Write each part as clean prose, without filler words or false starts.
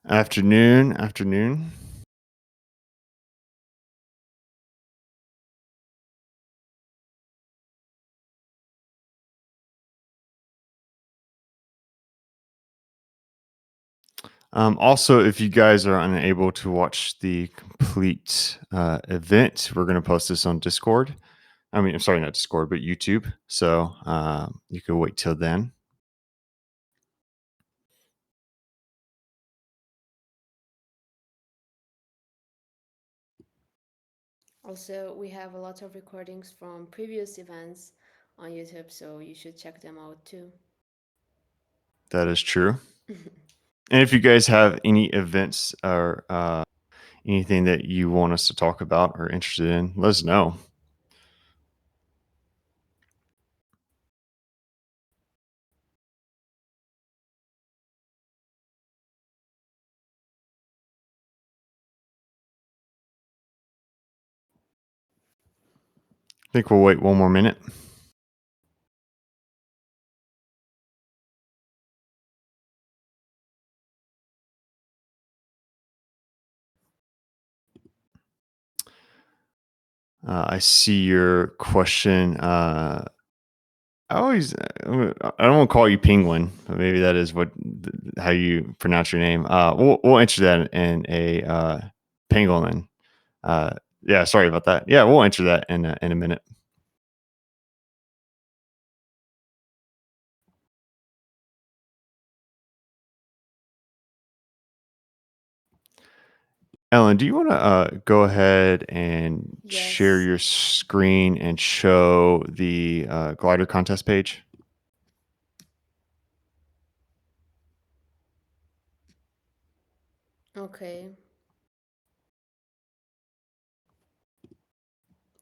Afternoon, afternoon. Also, if you guys are unable to watch the complete event, we're going to post this on Discord. I mean, I'm sorry, not Discord, but YouTube. So you can wait till then. Also, we have a lot of recordings from previous events on YouTube, so you should check them out too. That is true. And if you guys have any events or anything that you want us to talk about or interested in, let us know. I think we'll wait one more minute. I see your question. I don't want to call you Penguin, but maybe that is how you pronounce your name. We'll enter that in a Pangolin. Yeah, sorry about that. Yeah, we'll enter that in a minute. Ellen, do you want to go ahead and share Yes. your screen and show the glider contest page? Okay.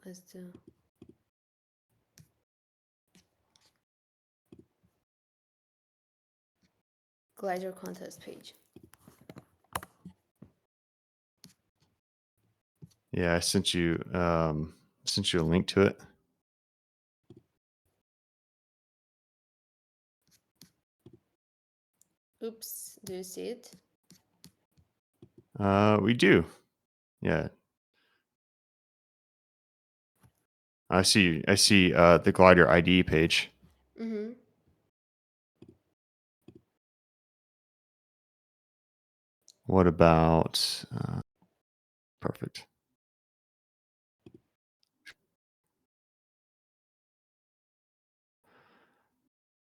Let's do glider contest page. Yeah, I sent you a link to it. Oops, do you see it? We do. Yeah, I see. I see the glider ID page. Mm-hmm. What about perfect?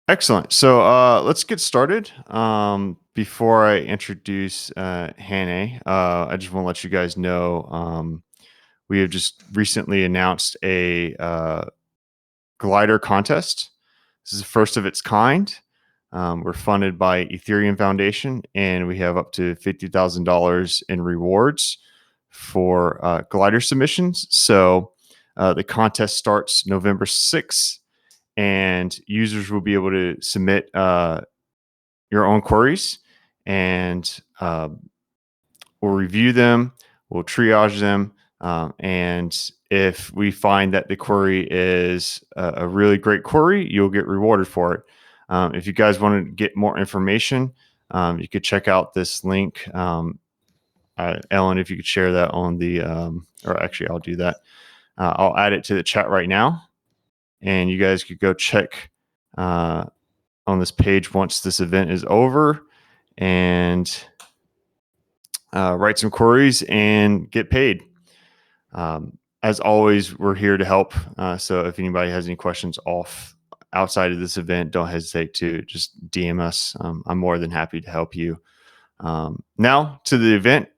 Excellent. So let's get started. Before I introduce Hannah, I just want to let you guys know we have just recently announced a glider contest. This is the first of its kind. We're funded by Ethereum Foundation, and we have up to $50,000 in rewards for glider submissions. So the contest starts November 6th, and users will be able to submit your own queries, and we'll review them, we'll triage them, and if we find that the query is a really great query, you'll get rewarded for it. If you guys want to get more information, you could check out this link. Ellen, if you could share that on the, or actually, I'll do that. I'll add it to the chat right now, and you guys could go check uh, on this page once this event is over and write some queries and get paid. As always, we're here to help. So if anybody has any questions outside of this event, don't hesitate to just DM us. I'm more than happy to help you. Now to the event.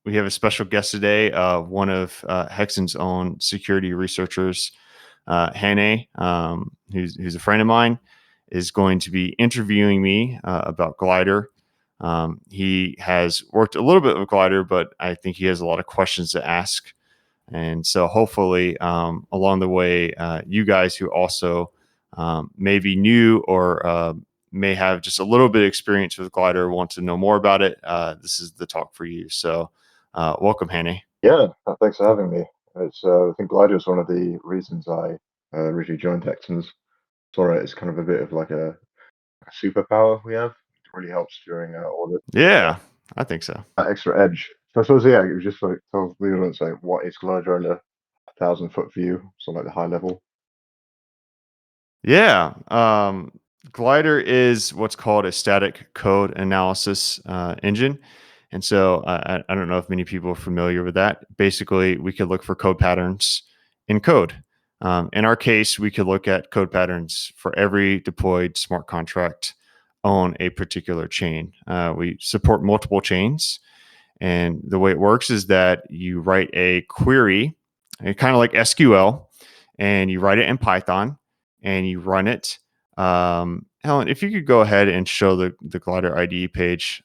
We have a special guest today, one of Hexen's own security researchers, Hannah, who's a friend of mine, is going to be interviewing me about Glider. He has worked a little bit with Glider, but I think he has a lot of questions to ask. And so hopefully, along the way, you guys who also may be new or may have just a little bit of experience with Glider, want to know more about it, this is the talk for you. So welcome, Hannah. Yeah, thanks for having me. I think glider is one of the reasons I originally joined Texans. Saw it as kind of a bit of like a superpower we have. It really helps during audit. Yeah, I think so. that extra edge. So I suppose yeah, it was just like tell the audience like what is glider in a 1,000 foot view, so like the high level. Yeah. Glider is what's called a static code analysis engine. And so I don't know if many people are familiar with that. Basically, we could look for code patterns in code. In our case, we could look at code patterns for every deployed smart contract on a particular chain. We support multiple chains. And the way it works is that you write a query, kind of like SQL, and you write it in Python and you run it. Helen, if you could go ahead and show the Glider IDE page.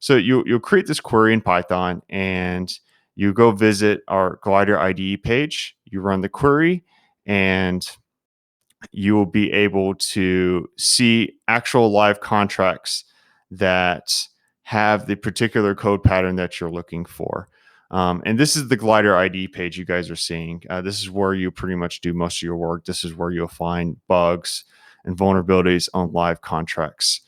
So you'll create this query in Python and you go visit our Glider IDE page. You run the query and you will be able to see actual live contracts that have the particular code pattern that you're looking for. And this is the Glider ID page you guys are seeing. This is where you pretty much do most of your work. This is where you'll find bugs and vulnerabilities on live contracts.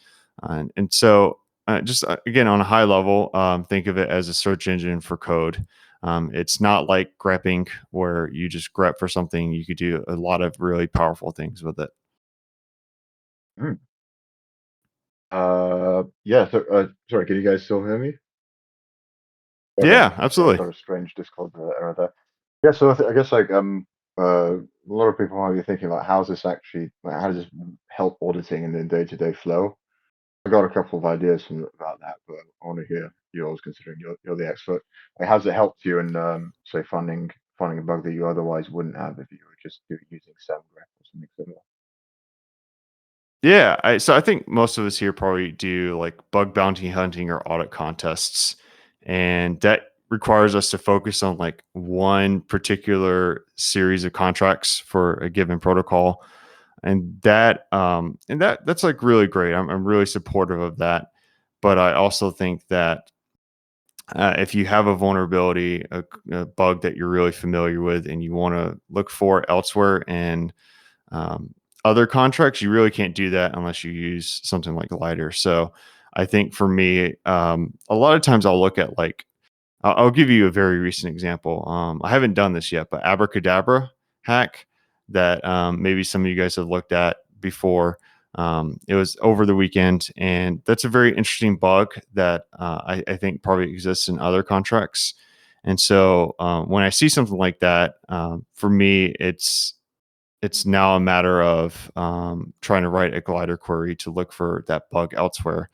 And so, just again, on a high level, think of it as a search engine for code. It's not like grepping where you just grep for something. You could do a lot of really powerful things with it. Hmm. Yeah. So sorry, can you guys still hear me? Yeah, Yeah, I absolutely. got a strange Discord error there. Yeah, so I guess like a lot of people might be thinking like, how's this actually like, how does this help auditing and in day-to-day flow? I got a couple of ideas about that, but I want to hear yours considering you're the expert. Like, how's it helped you in say finding a bug that you otherwise wouldn't have if you were just using SemGrep or something similar? Yeah, so I think most of us here probably do like bug bounty hunting or audit contests, and that requires us to focus on like one particular series of contracts for a given protocol, and that's like really great. I'm really supportive of that, but I also think that if you have a vulnerability, a bug that you're really familiar with, and you want to look for it elsewhere and um, other contracts, you really can't do that unless you use something like Lighter. So I think for me, a lot of times I'll look at like I'll give you a very recent example. I haven't done this yet, but Abracadabra hack that maybe some of you guys have looked at before. It was over the weekend, and that's a very interesting bug that I think probably exists in other contracts. And so when I see something like that, for me, it's now a matter of trying to write a glider query to look for that bug elsewhere,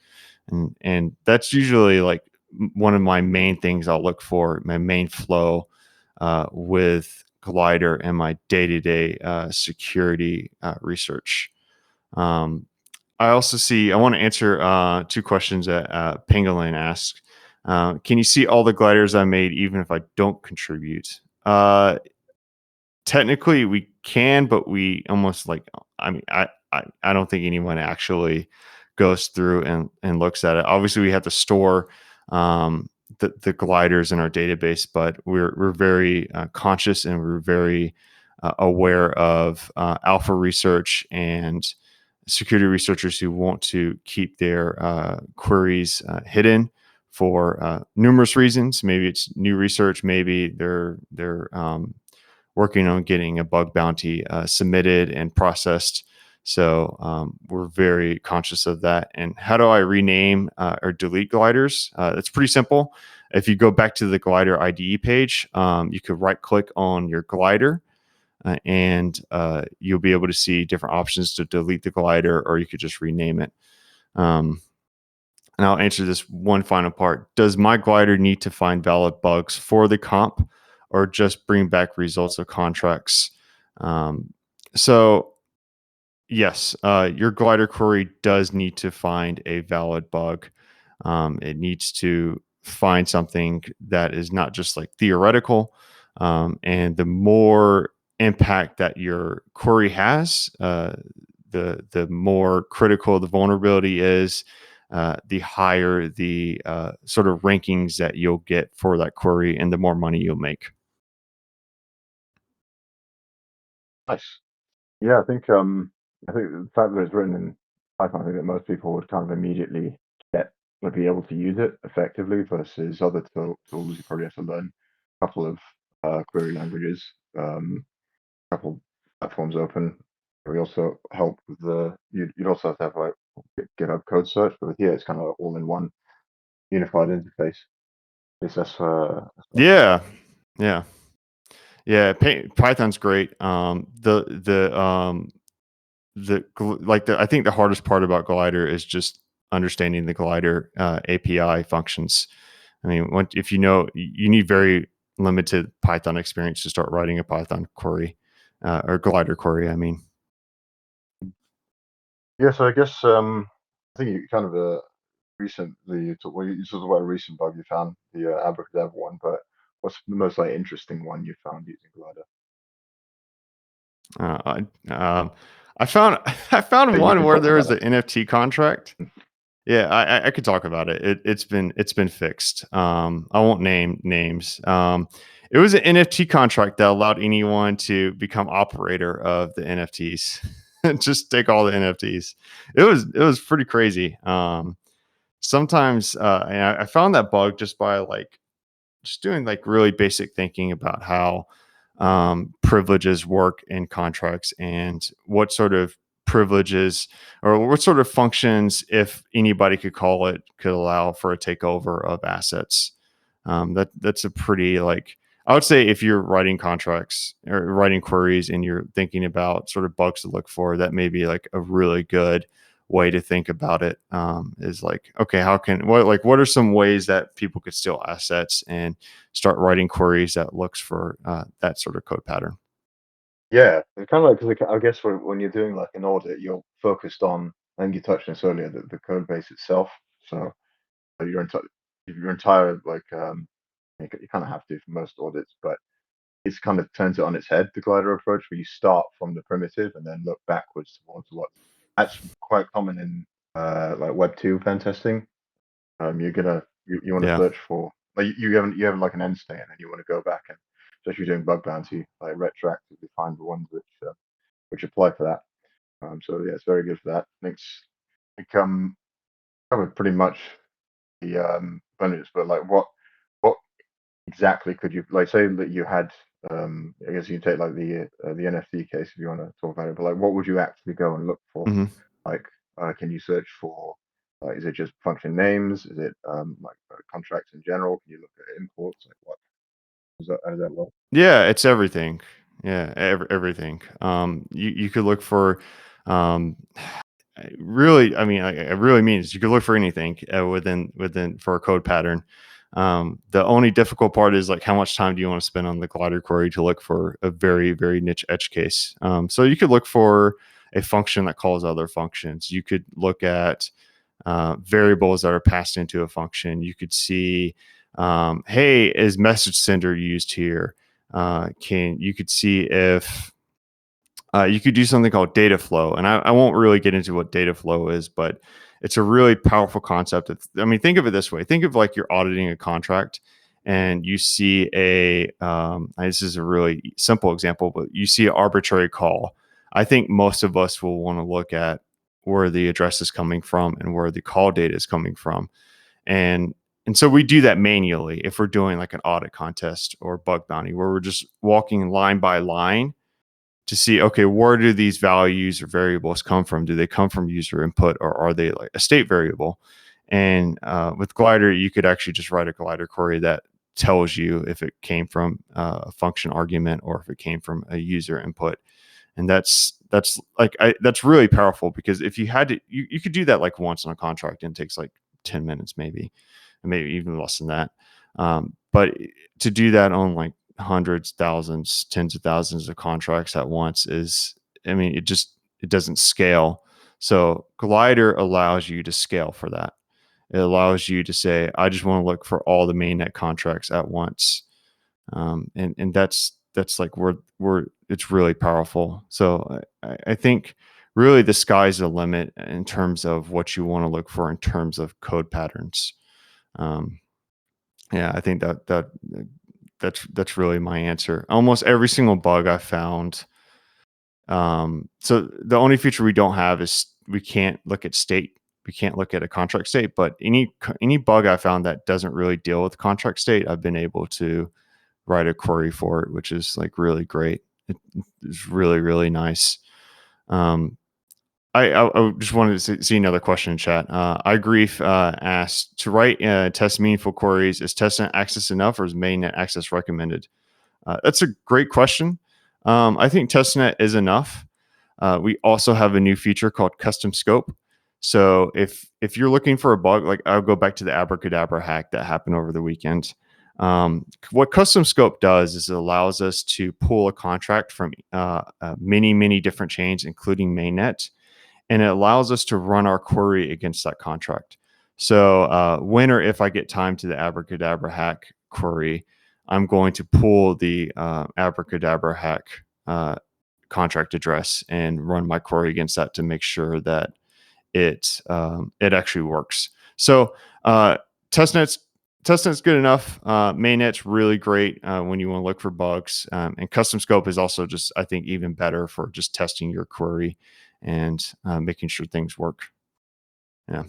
and that's usually like one of my main things I'll look for, my main flow with glider and my day-to-day security research. um, I also see I want to answer two questions that Pangolin asked. Can you see all the gliders I made even if I don't contribute? Technically we can, but we almost like I mean I don't think anyone actually goes through and looks at it. Obviously we have to store the gliders in our database, but we're very conscious and we're very aware of alpha research and security researchers who want to keep their queries hidden for numerous reasons. Maybe it's new research, maybe they're working on getting a bug bounty submitted and processed. So we're very conscious of that. And how do I rename or delete gliders? It's pretty simple. If you go back to the glider IDE page, you could right click on your glider and you'll be able to see different options to delete the glider, or you could just rename it. Um, and I'll answer this one final part. Does my glider need to find valid bugs for the comp or just bring back results of contracts? So, yes, your glider query does need to find a valid bug. It needs to find something that is not just like theoretical. And the more impact that your query has, the more critical the vulnerability is, the higher the sort of rankings that you'll get for that query, and the more money you'll make. Nice. Yeah, I think the fact that it's written in Python, I think that most people would kind of immediately get be able to use it effectively versus other tools. You probably have to learn a couple of query languages, a couple platforms open. We also help with you'd also have to have like GitHub code search, but with here it's kind of all in one unified interface. At least Yeah, yeah, yeah. Python's great. I think the hardest part about Glider is just understanding the Glider API functions. I mean, if you know, you need very limited Python experience to start writing a Python query or Glider query. I mean, yeah. So I guess I think you kind of recently you talked about a recent bug you found, the abracadabra one, but what's the most like interesting one you found using Glider uh, I, um, I found I found that you one can where talk there about? was an NFT contract. Yeah, I could talk about it. It's been fixed. I won't name names. It was an NFT contract that allowed anyone to become operator of the NFTs. Just take all the NFTs. It was pretty crazy. Sometimes and I found that bug just by just doing like really basic thinking about how privileges work in contracts and what sort of privileges or what sort of functions, if anybody could call it, could allow for a takeover of assets. That's a pretty I would say if you're writing contracts or writing queries and you're thinking about sort of bugs to look for, that may be like a really good way to think about it. Is like, okay, what are some ways that people could steal assets and start writing queries that looks for that sort of code pattern. Yeah, it's kind of like because I guess when you're doing like an audit, you're focused on. I think you touched on this earlier, the code base itself. So your entire you kind of have to for most audits, but it's kind of turns it on its head, the glider approach, where you start from the primitive and then look backwards towards what's actually quite common in like Web2 pen testing. You want to Yeah. search for like you have like an end state, and then you want to go back and especially doing bug bounty, like retroactively find the ones which apply for that. So yeah, it's very good for that. Thanks. Become covered pretty much the benefits, but like what exactly could you like say that you had I guess you can take like the NFT case if you want to talk about it, but like what would you actually go and look for? Hmm. Like can you search for is it just function names? Is it contracts in general? Can you look at imports? Like what how does that work? Yeah, it's everything. Yeah, everything. You could look for um, really. I mean, I really mean is you could look for anything within for a code pattern. The only difficult part is like how much time do you want to spend on the glider query to look for a very niche edge case. So you could look for a function that calls other functions. You could look at variables that are passed into a function. You could see, hey, is message sender used here? Can you could see if you could do something called data flow, and I won't really get into what data flow is, but it's a really powerful concept. I mean, think of it this way: think of like you're auditing a contract, and you see this is a really simple example, but you see an arbitrary call. I think most of us will want to look at where the address is coming from and where the call data is coming from, and and so we do that manually if we're doing like an audit contest or bug bounty, where we're just walking line by line to see, okay, where do these values or variables come from? Do they come from user input or are they like a state variable? And with Glider, you could actually just write a Glider query that tells you if it came from a function argument or if it came from a user input. And that's really powerful because if you had to, you could do that like once on a contract and it takes like 10 minutes maybe even less than that. But to do that on like hundreds, thousands, tens of thousands of contracts at once is, I mean, it doesn't scale. So Glider allows you to scale for that. It allows you to say, I just want to look for all the mainnet contracts at once. And that's like we're it's really powerful. So I think really the sky's the limit in terms of what you want to look for in terms of code patterns. Um, yeah, I think that's really my answer. Almost every single bug I found. So the only feature we don't have is we can't look at state we can't look at a contract state, but any bug I found that doesn't really deal with contract state, I've been able to write a query for it, which is like really great. It's really, really nice. I just wanted to see another question in chat. iGrief asked, to write test meaningful queries, is testnet access enough or is mainnet access recommended? That's a great question. I think testnet is enough. We also have a new feature called custom scope. So if you're looking for a bug, like I'll go back to the abracadabra hack that happened over the weekend. What custom scope does is it allows us to pull a contract from many different chains, including mainnet, and it allows us to run our query against that contract. So when or if I get time to the abracadabra hack query, I'm going to pull the abracadabra hack contract address and run my query against that to make sure that it actually works. So testnet's good enough. Mainnet's really great when you want to look for bugs, and custom scope is also just, I think, even better for just testing your query and making sure things work. Yeah.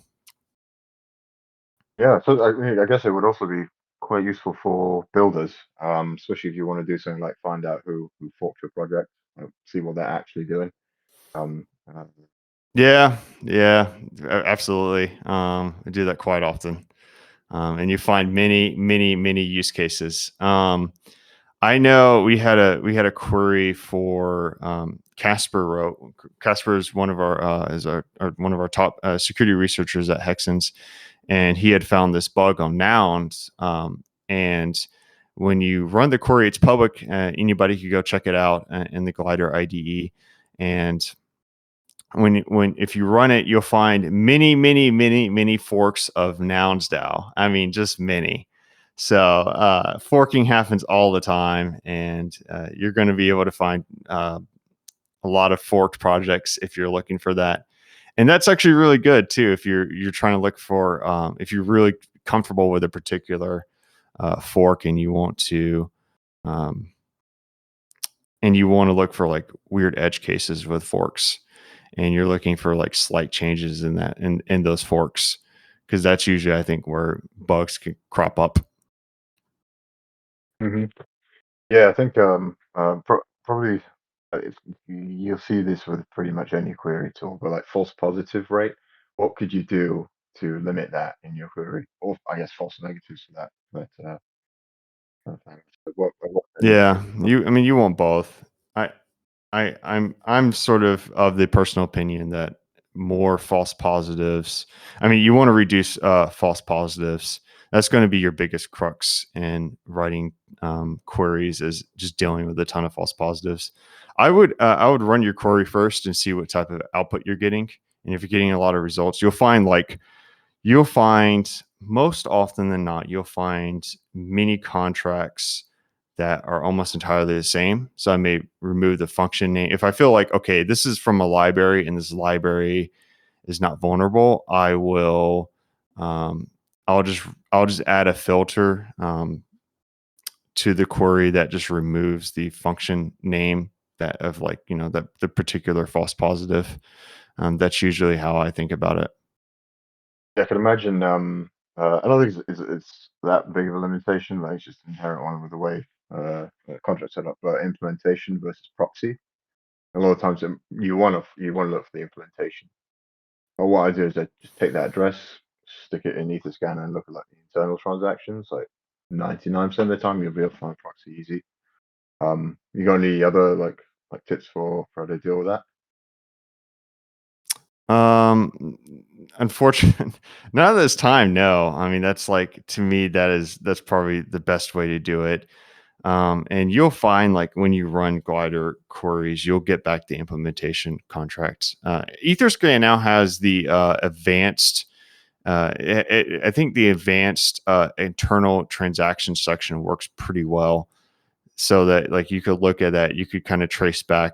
Yeah, so I guess it would also be quite useful for builders, especially if you want to do something like find out who forked your project, see what they're actually doing. Um, uh, Yeah, absolutely. I do that quite often, and you find many use cases. I know we had a query for Casper wrote. Casper is one of our one of our top security researchers at Hexens, and he had found this bug on nouns. And when you run the query, it's public. Anybody can go check it out in the Glider IDE. And when if you run it, you'll find many forks of nouns DAO. I mean, just many. So forking happens all the time, and you're going to be able to find a lot of forked projects if you're looking for that. And that's actually really good too if you're trying to look for if you're really comfortable with a particular fork and you want to um, look for like weird edge cases with forks, and you're looking for like slight changes in that in those forks, because that's usually, I think, where bugs can crop up. mhm. Yeah, I think probably you'll see this with pretty much any query tool, but like false positive rate, what could you do to limit that in your query? Or I guess false negatives for that, but kind of thing. So what can Yeah, you want both. I I'm sort of the personal opinion that more false positives. I mean, you want to reduce false positives. That's going to be your biggest crux in writing queries, is just dealing with a ton of false positives. I would run your query first and see what type of output you're getting, and if you're getting a lot of results, you'll find most often than not, you'll find mini contracts that are almost entirely the same. So I may remove the function name. If I feel like, okay, this is from a library and this library is not vulnerable, I will, I'll just add a filter to the query that just removes the function name that of, like, that the particular false positive. That's usually how I think about it. Yeah, I can imagine. I don't think it's that big of a limitation. Like it's just an inherent one with the way contract set up, but implementation versus proxy. A lot of times you want to look for the implementation. But what I do is I just take that address, stick it in Etherscan, and look at like the internal transactions. Like 99% of the time, you'll be able to find proxy easy. You got any other like tips for how to deal with that? Um, Unfortunately, not at this time. No, I mean, that's like, to me, that's probably the best way to do it. And you'll find, like, when you run Glider queries, you'll get back the implementation contracts. Etherscan now has the advanced. I think the advanced internal transaction section works pretty well, so that, like, you could look at that, you could kind of trace back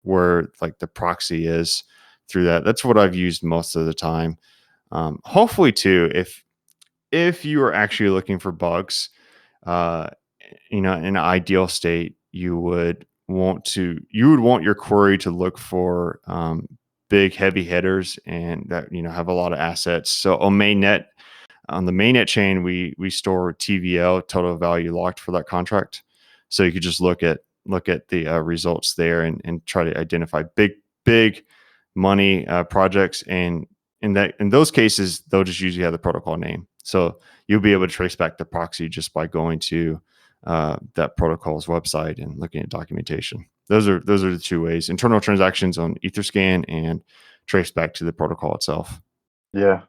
where, like, the proxy is through that. That's what I've used most of the time. Hopefully too, if you are actually looking for bugs, uh, in an ideal state, you would want your query to look for big heavy hitters and that have a lot of assets. So on the mainnet chain, we store TVL, total value locked, for that contract. So you could just look at the results there and try to identify big money projects. And in those cases, they'll just usually have the protocol name. So you'll be able to trace back the proxy just by going to that protocol's website and looking at documentation. Those are the two ways: internal transactions on Etherscan and trace back to the protocol itself. Yeah,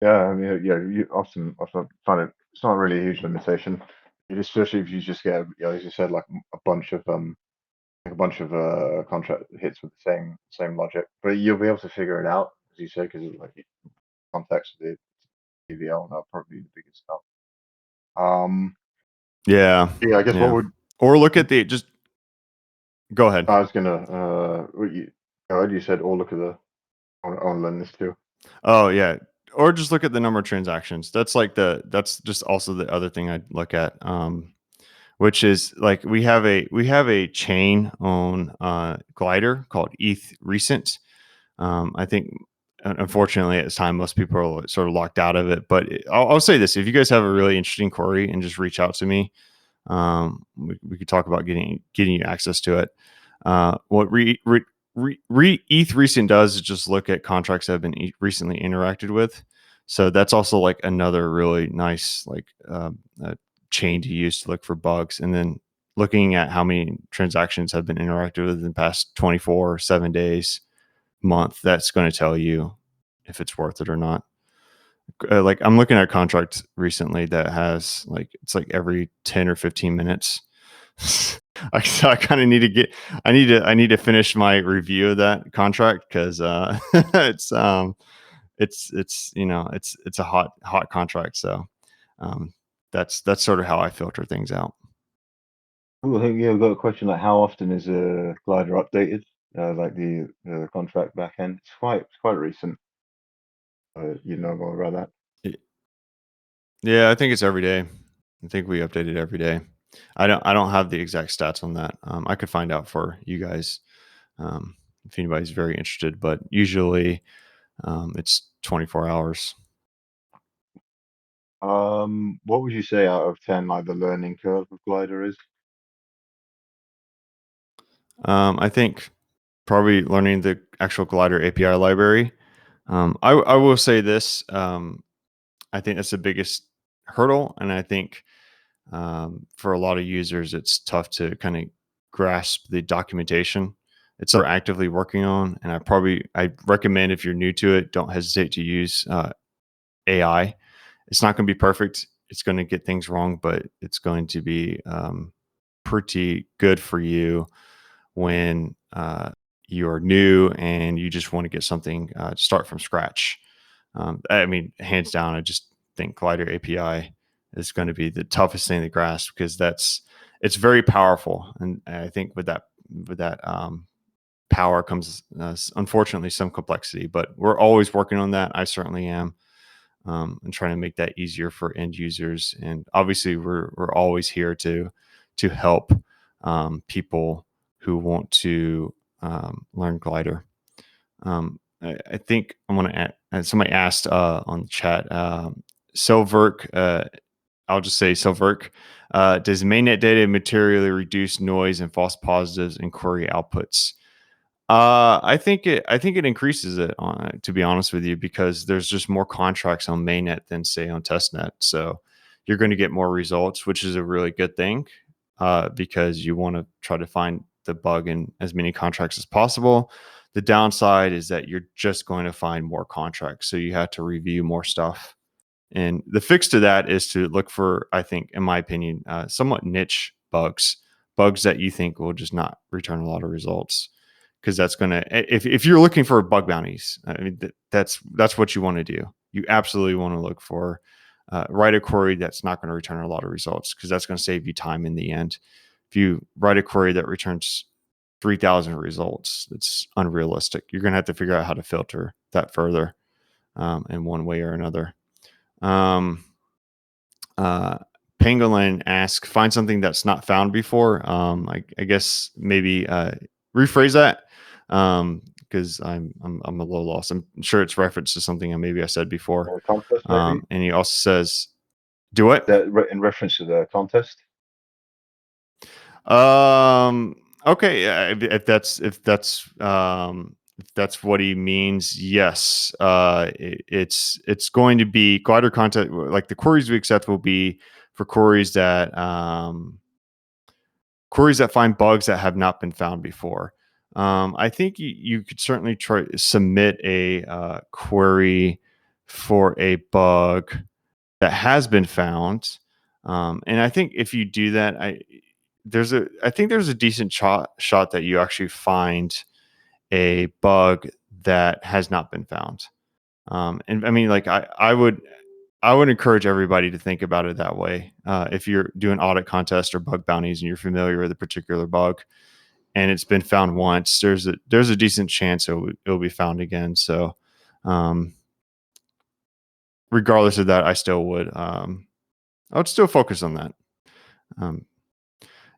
yeah. I mean, yeah. You often find it's not really a huge limitation. Especially if you just get, as you said, like a bunch of contract hits with the same logic, but you'll be able to figure it out, as you say, because like context of the TVL, that'll probably be the biggest stuff. Yeah, Yeah, I guess what yeah. would Or look at the just go ahead. I was gonna what you you said, or look at the on learn this too. Oh yeah. Or just look at the number of transactions. That's just also the other thing I'd look at. Which is like we have a chain on Glider called ETH Recent. I think unfortunately at this time most people are sort of locked out of it. But I'll say this: if you guys have a really interesting query and just reach out to me, we could talk about getting you access to it. What ETH Recent does is just look at contracts that have been recently interacted with. So that's also like another really nice chain to use to look for bugs. And then looking at how many transactions have been interacted with in the past 24, 7 days, month, that's going to tell you if it's worth it or not. Like I'm looking at a contract recently that has it's like every 10 or 15 minutes. I kind of need to I need to finish my review of that contract because it's it's a hot contract. So um, that's sort of how I filter things out. Ooh, I think, yeah, we've got a question like, how often is a glider updated? Like the contract backend. It's quite recent. You know more about that. Yeah, I think it's every day. I think we update it every day. I don't have the exact stats on that. I could find out for you guys if anybody's very interested, but usually it's 24 hours. What would you say out of 10, like the learning curve of glider is? I think probably learning the actual Glider API library. I will say this. I think that's the biggest hurdle, and I think for a lot of users, it's tough to kind of grasp the documentation. It's something we're actively working on, and I recommend if you're new to it, don't hesitate to use AI. It's not going to be perfect. It's going to get things wrong, but it's going to be pretty good for you when you're new and you just want to get something to start from scratch. I mean, hands down, I just think Glider API is going to be the toughest thing to grasp because it's very powerful, and I think with that power comes unfortunately some complexity. But we're always working on that. I certainly am, and trying to make that easier for end users. And obviously, we're always here to help people who want to learn Glider. I think I want to add, somebody asked on the chat, Silverk, I'll just say Silverk, does mainnet data materially reduce noise and false positives in query outputs? I think it increases it, to be honest with you, because there's just more contracts on mainnet than say on testnet. So you're going to get more results, which is a really good thing, because you want to try to find the bug in as many contracts as possible. The downside is that you're just going to find more contracts, so you have to review more stuff. And the fix to that is to look for, I think, in my opinion, somewhat niche bugs that you think will just not return a lot of results. Because that's gonna, if you're looking for bug bounties, I mean, that's what you want to do. You absolutely want to look for write a query that's not going to return a lot of results, because that's going to save you time in the end. If you write a query that returns 3,000 results, it's unrealistic. You're going to have to figure out how to filter that further in one way or another. Um, uh, Pangolin asks, find something that's not found before. I guess maybe rephrase that. because I'm a little lost. I'm sure it's reference to something maybe I said before. Contest maybe? And he also says, "Do what?" In reference to the contest? Okay, yeah, if that's what he means, yes. It's going to be glider content. Like the queries we accept will be for queries that find bugs that have not been found before. I think you could certainly try submit a query for a bug that has been found. And I think if you do that, I think there's a decent shot that you actually find a bug that has not been found. And I mean, like I would encourage everybody to think about it that way. If you're doing audit contests or bug bounties and you're familiar with a particular bug and it's been found once, there's a decent chance it'll be found again. So, um, regardless of that, I would still focus on that. Um,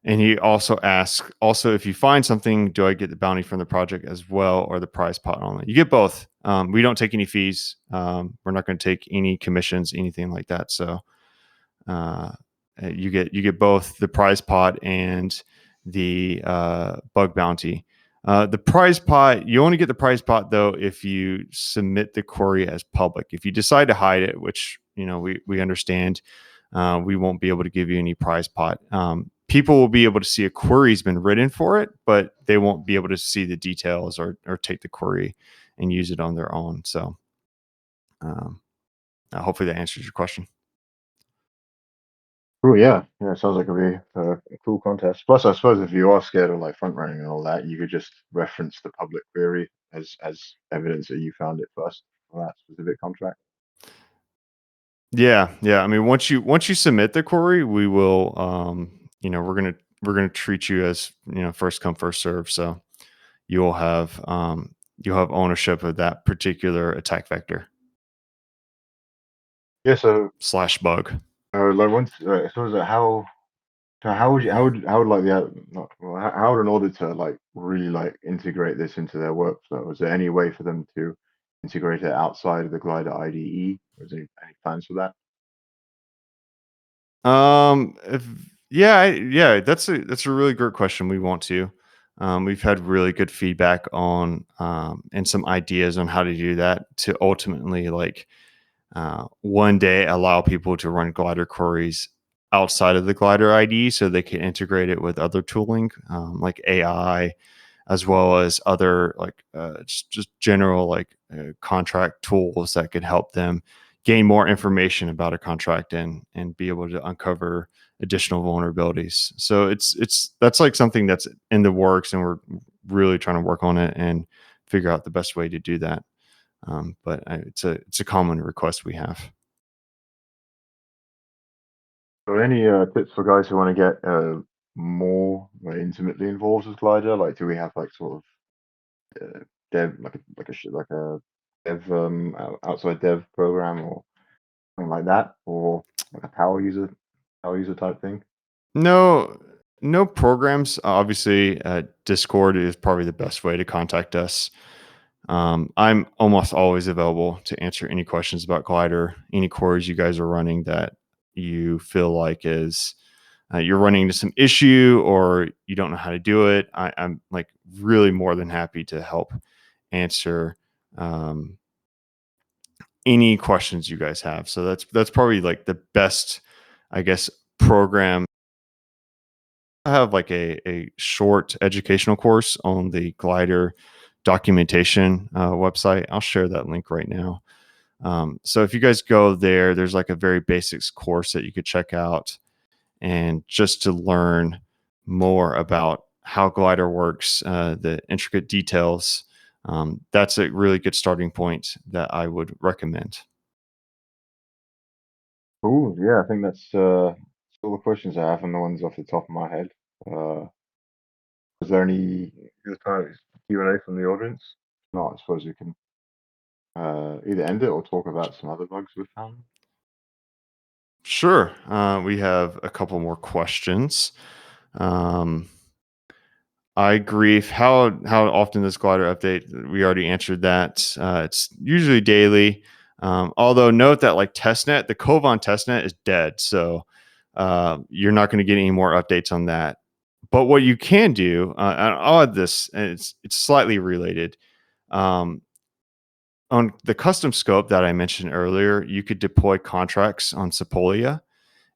and he also asks, also, if you find something, do I get the bounty from the project as well, or the prize pot only? You get both. We don't take any fees. We're not going to take any commissions, anything like that. So uh, you get both the prize pot and the bug bounty. The prize pot, you only get the prize pot though if you submit the query as public. If you decide to hide it, which we understand, we won't be able to give you any prize pot. People will be able to see a query's been written for it, but they won't be able to see the details or take the query and use it on their own. So um, hopefully that answers your question. Oh yeah, yeah. It sounds like a cool contest. Plus, I suppose if you are scared of like front running and all that, you could just reference the public query as evidence that you found it first for that specific contract. Yeah, yeah. I mean, once you submit the query, we will, we're gonna treat you as first come first serve. So you'll have you'll have ownership of that particular attack vector Yeah. So, slash bug. like once, so is it how? So how would like not, well, how would an auditor like really like integrate this into their workflow? Is there any way for them to integrate it outside of the Glider IDE? Is there any plans for that? If Yeah, yeah, that's a really great question. We want to. We've had really good feedback on and some ideas on how to do that to ultimately one day allow people to run glider queries outside of the glider IDE so they can integrate it with other tooling like AI as well as other just general contract tools that could help them gain more information about a contract and be able to uncover additional vulnerabilities. So that's like something that's in the works, and we're really trying to work on it and figure out the best way to do that. But it's a common request we have. So any tips for guys who want to get more intimately involved with Glider? Like, do we have like sort of dev like a dev outside dev program or something like that, or like a power user type thing? No, no programs. Obviously, Discord is probably the best way to contact us. I'm almost always available to answer any questions about Glider, any queries you guys are running that you feel like is you're running into some issue or you don't know how to do it. I'm like really more than happy to help answer um, any questions you guys have. So that's probably like the best, I guess, program. I have like a short educational course on the Glider documentation website. I'll share that link right now. So if you guys go there, there's like a very basics course that you could check out, and just to learn more about how Glider works, the intricate details. That's a really good starting point that I would recommend. Cool. Yeah, I think that's all the questions I have and the ones off the top of my head. Uh, is there any kind of Q&A from the audience? No, I suppose we can either end it or talk about some other bugs we found. Sure. We have a couple more questions. Um, iGrief, how often does glider update? We already answered that. It's usually daily. Although note that like testnet, the Kovan testnet is dead, so you're not going to get any more updates on that. But what you can do, and I'll add this, and it's slightly related. Um, on the custom scope that I mentioned earlier, you could deploy contracts on Sepolia,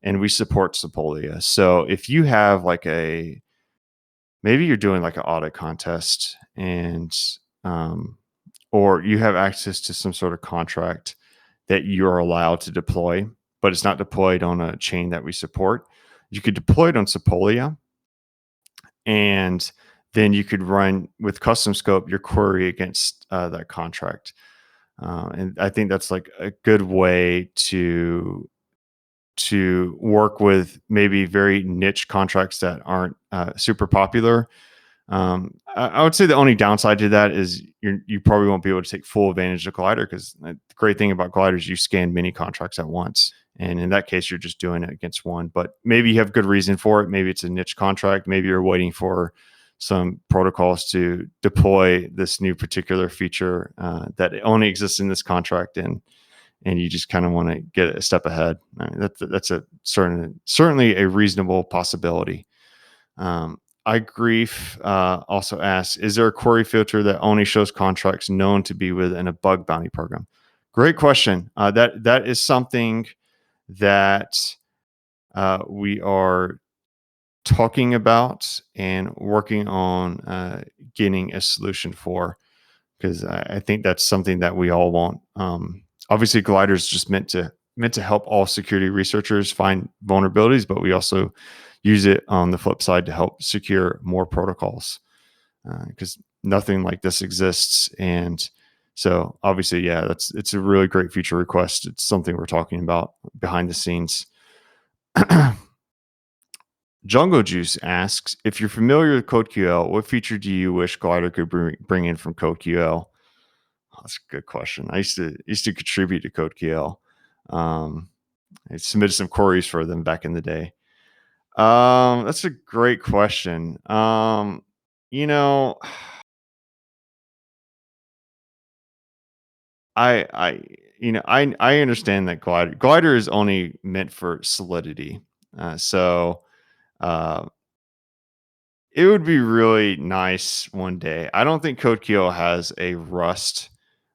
and we support Sepolia. So if you have like maybe you're doing like an audit contest and um, or you have access to some sort of contract that you're allowed to deploy, but it's not deployed on a chain that we support. You could deploy it on Sepolia, and then you could run with custom scope your query against that contract. And I think that's like a good way to work with maybe very niche contracts that aren't super popular. I would say the only downside to that is you probably won't be able to take full advantage of Glider, because the great thing about Glider is you scan many contracts at once. And in that case, you're just doing it against one. But maybe you have good reason for it. Maybe it's a niche contract. Maybe you're waiting for some protocols to deploy this new particular feature that only exists in this contract, and you just kind of want to get a step ahead. I mean, that's a certainly a reasonable possibility. iGrief also asks, is there a query filter that only shows contracts known to be within a bug bounty program? Great question. That is something that we are talking about and working on getting a solution for, because I think that's something that we all want. Obviously, Glider is just meant to help all security researchers find vulnerabilities, but we also use it on the flip side to help secure more protocols, because nothing like this exists. And so, obviously, yeah, it's a really great feature request. It's something we're talking about behind the scenes. Jungle Juice asks, if you're familiar with CodeQL, what feature do you wish Glider could bring in from CodeQL? Oh, that's a good question. I used to contribute to CodeQL. I submitted some queries for them back in the day. That's a great question. You know, I I understand that glider is only meant for Solidity. So uh, it would be really nice one day. I don't think CodeQL has a Rust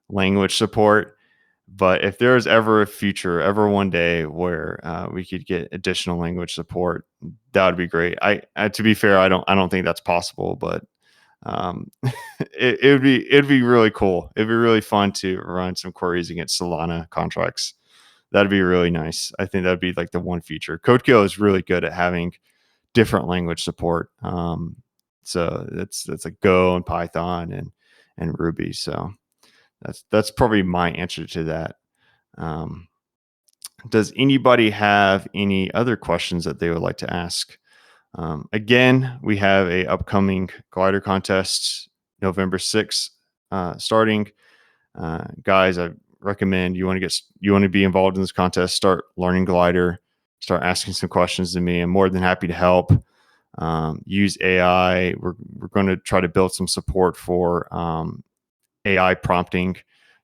language support, but if there's ever a future, ever one day where we could get additional language support, that would be great. To be fair, I don't think that's possible, but it'd be really cool. It'd be really fun to run some queries against Solana contracts. That'd be really nice. I think that'd be like the one feature. CodeKill is really good at having different language support. So that's like Go and Python and Ruby. So that's probably my answer to that. Um, does anybody have any other questions that they would like to ask? Again, we have a upcoming glider contest November 6th starting. Guys, I recommend you want to be involved in this contest, start learning glider, start asking some questions to me. I'm more than happy to help. Use AI. We're going to try to build some support for AI prompting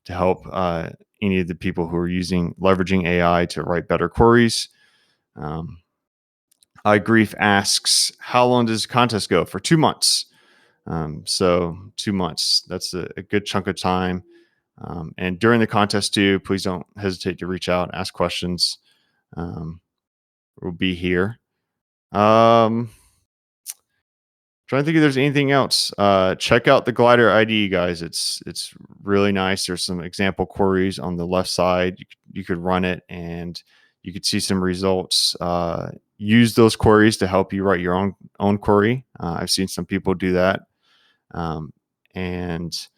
to help any of the people who are leveraging AI to write better queries. iGrief asks, how long does the contest go? For 2 months. So 2 months, that's a good chunk of time. And during the contest too, please don't hesitate to reach out, ask questions. We'll be here. Trying to think if there's anything else. Check out the Glider IDE, guys. It's really nice. There's some example queries on the left side. You could run it and you could see some results. Use those queries to help you write your own query. I've seen some people do that. And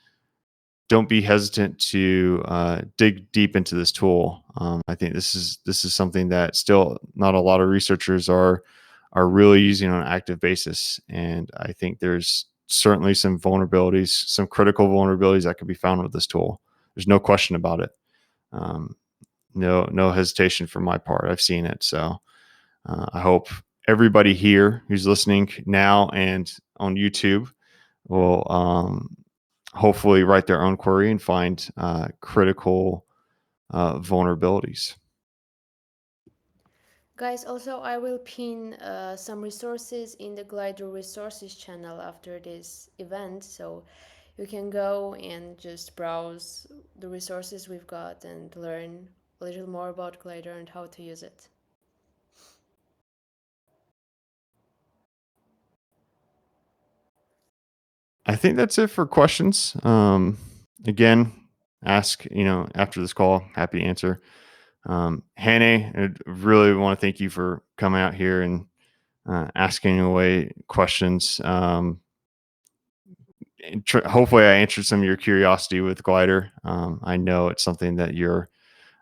don't be hesitant to dig deep into this tool. I think this is something that still not a lot of researchers are really using on an active basis, and I think there's certainly some vulnerabilities, some critical vulnerabilities that could be found with this tool. There's no question about it. No hesitation from my part. I've seen it, so I hope everybody here who's listening now and on YouTube will hopefully write their own query and find critical vulnerabilities. Guys, also I will pin some resources in the Glider resources channel after this event, so you can go and just browse the resources we've got and learn a little more about Glider and how to use it. I think that's it for questions. Again, ask, after this call, happy to answer. Hannah, I really want to thank you for coming out here and asking away questions. Hopefully I answered some of your curiosity with Glider. I know it's something that you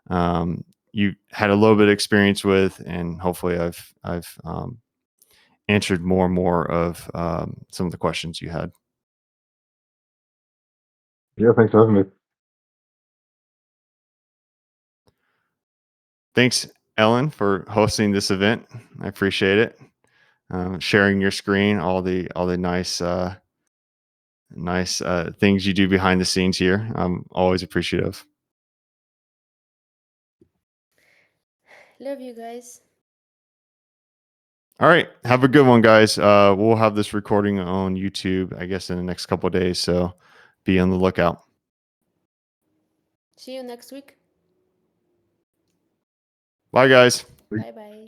had a little bit of experience with, and hopefully I've answered more and more of some of the questions you had. Yeah, thanks for having me. Thanks, Ellen, for hosting this event. I appreciate it. Sharing your screen, all the nice things you do behind the scenes here. I'm always appreciative. Love you guys. All right, have a good one, guys. We'll have this recording on YouTube, I guess, in the next couple of days. So be on the lookout. See you next week. Bye, guys. Bye bye.